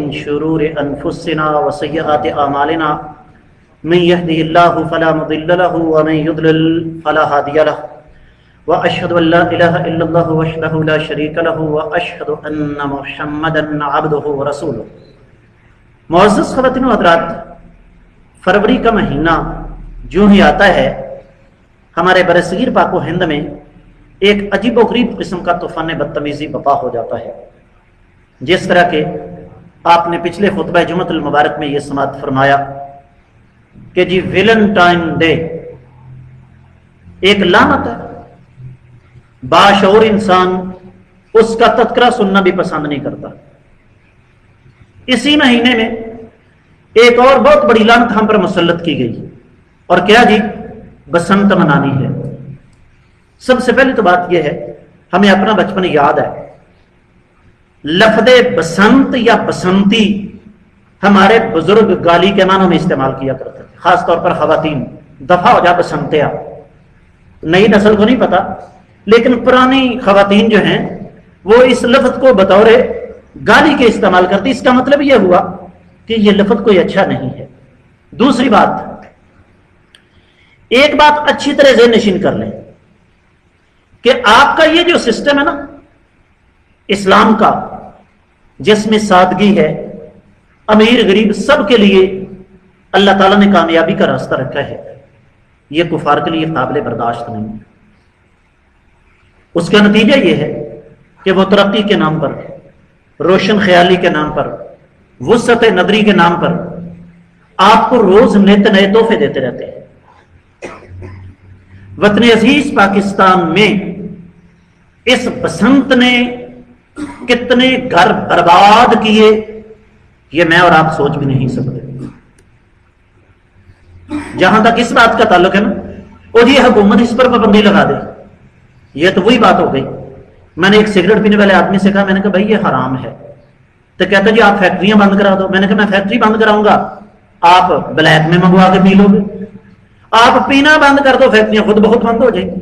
من شرور أنفسنا وسيئات أعمالنا من يهده الله فلا مضل له ومن يضلل فلا هادي له وأشهد أن لا إله إلا الله وحده لا شريك له وأشهد أن محمدا عبده ورسوله۔ معزز خواتین و حضرات، فروری کا مہینہ جو ہی آتا ہے ہمارے برصغیر پاک و ہند میں ایک عجیب و غریب قسم کا طوفان بدتمیزی برپا ہو جاتا ہے، جس طرح کہ آپ نے پچھلے خطبہ جمعۃ المبارک میں یہ سماعت فرمایا کہ جی ویلنٹائن ڈے ایک لعنت ہے، باشعور انسان اس کا تذکرہ سننا بھی پسند نہیں کرتا۔ اسی مہینے میں ایک اور بہت بڑی لعنت ہم پر مسلط کی گئی، اور کیا جی؟ بسنت منانی ہے۔ سب سے پہلے تو بات یہ ہے، ہمیں اپنا بچپن یاد ہے، لفظ بسنت یا بسنتی ہمارے بزرگ گالی کے معنوں میں استعمال کیا کرتے تھے، خاص طور پر خواتین، دفع ہو جا بسنتیا۔ نئی نسل کو نہیں پتا، لیکن پرانی خواتین جو ہیں وہ اس لفظ کو بطور گالی کے استعمال کرتی۔ اس کا مطلب یہ ہوا کہ یہ لفظ کوئی اچھا نہیں ہے۔ دوسری بات، ایک بات اچھی طرح ذہن نشین کر لیں کہ آپ کا یہ جو سسٹم ہے نا اسلام کا، جس میں سادگی ہے، امیر غریب سب کے لیے اللہ تعالیٰ نے کامیابی کا راستہ رکھا ہے، یہ کفار کے لیے قابل برداشت نہیں ہے۔ اس کا نتیجہ یہ ہے کہ وہ ترقی کے نام پر، روشن خیالی کے نام پر، وسعت نظری کے نام پر آپ کو روز نت نئے تحفے دیتے رہتے ہیں۔ وطن عزیز پاکستان میں اس بسنت نے کتنے گھر برباد کیے یہ میں اور آپ سوچ بھی نہیں سکتے۔ جہاں تک اس بات کا تعلق ہے نا، اور یہ حکومت اس پر پابندی لگا دے، یہ تو وہی بات ہو گئی۔ میں نے ایک سگریٹ پینے والے آدمی سے کہا، میں نے کہا بھائی یہ حرام ہے، تو کہتا جی آپ فیکٹریاں بند کرا دو۔ میں نے کہا میں فیکٹری بند کراؤں گا، آپ بلیک میں منگوا کے پی لو گے۔ آپ پینا بند کر دو، فیکٹریاں خود بخود بند ہو جائیں گی۔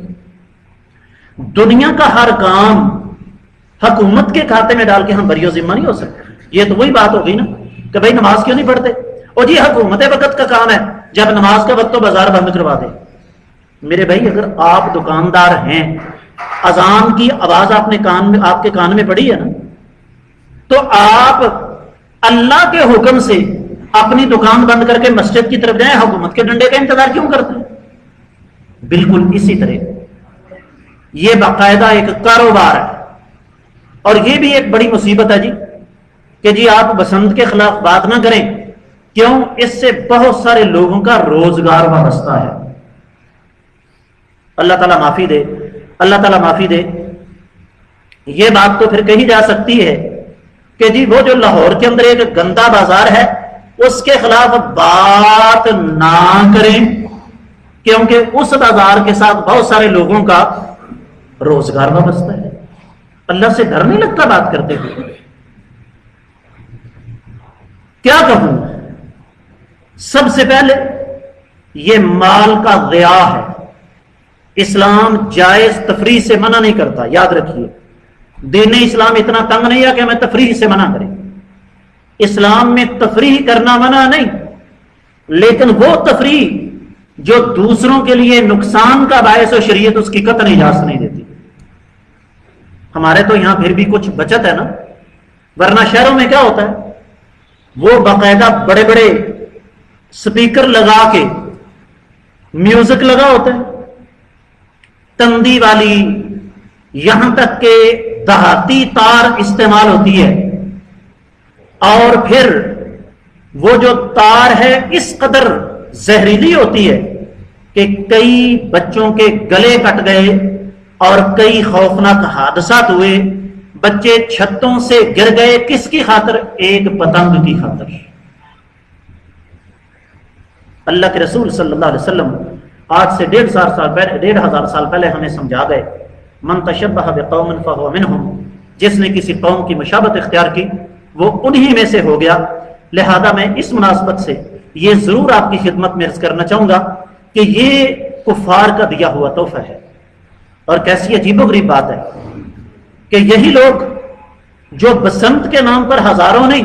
دنیا کا ہر کام حکومت کے کھاتے میں ڈال کے ہم بری و ذمہ نہیں ہو سکتے۔ یہ تو وہی بات ہو گئی نا کہ بھائی نماز کیوں نہیں پڑھتے؟ اور جی حکومت وقت کا کام ہے، جب نماز کا وقت تو بازار بند کروا دے۔ میرے بھائی اگر آپ دکاندار ہیں، اذان کی آواز آپ کے کان میں پڑی ہے نا، تو آپ اللہ کے حکم سے اپنی دکان بند کر کے مسجد کی طرف جائیں، حکومت کے ڈنڈے کا انتظار کیوں کرتے ہیں؟ بالکل اسی طرح یہ باقاعدہ ایک کاروبار ہے، اور یہ بھی ایک بڑی مصیبت ہے جی کہ جی آپ بسنت کے خلاف بات نہ کریں، کیوں؟ اس سے بہت سارے لوگوں کا روزگار وابستہ ہے۔ اللہ تعالیٰ معافی دے، اللہ تعالیٰ معافی دے۔ یہ بات تو پھر کہی جا سکتی ہے کہ جی وہ جو لاہور کے اندر ایک گندا بازار ہے اس کے خلاف بات نہ کریں، کیونکہ اس بازار کے ساتھ بہت سارے لوگوں کا روزگار وابستہ ہے۔ اللہ سے ڈر نہیں لگتا بات کرتے ہوئے؟ کیا کہوں؟ سب سے پہلے یہ مال کا ضیاع ہے۔ اسلام جائز تفریح سے منع نہیں کرتا، یاد رکھیے۔ دین اسلام اتنا تنگ نہیں ہے کہ ہمیں تفریح سے منع کرے۔ اسلام میں تفریح کرنا منع نہیں، لیکن وہ تفریح جو دوسروں کے لیے نقصان کا باعث ہو، شریعت اس کی قطعی اجازت نہیں دیتی۔ ہمارے تو یہاں پھر بھی کچھ بچت ہے نا، ورنہ شہروں میں کیا ہوتا ہے، وہ باقاعدہ بڑے بڑے سپیکر لگا کے میوزک لگا ہوتا ہے، تندی والی، یہاں تک کہ دہاتی تار استعمال ہوتی ہے، اور پھر وہ جو تار ہے اس قدر زہریلی ہوتی ہے کہ کئی بچوں کے گلے کٹ گئے اور کئی خوفناک حادثات ہوئے، بچے چھتوں سے گر گئے، کس کی خاطر؟ ایک پتنگ کی خاطر۔ اللہ کے رسول صلی اللہ علیہ وسلم آج سے 1,500 سال پہلے ہمیں سمجھا گئے، من تشبہ بقوم فہو منہم، جس نے کسی قوم کی مشابہت اختیار کی وہ انہی میں سے ہو گیا۔ لہذا میں اس مناسبت سے یہ ضرور آپ کی خدمت میں عرض کرنا چاہوں گا کہ یہ کفار کا دیا ہوا تحفہ ہے، اور کیسی عجیب و غریب بات ہے کہ یہی لوگ جو بسنت کے نام پر ہزاروں نہیں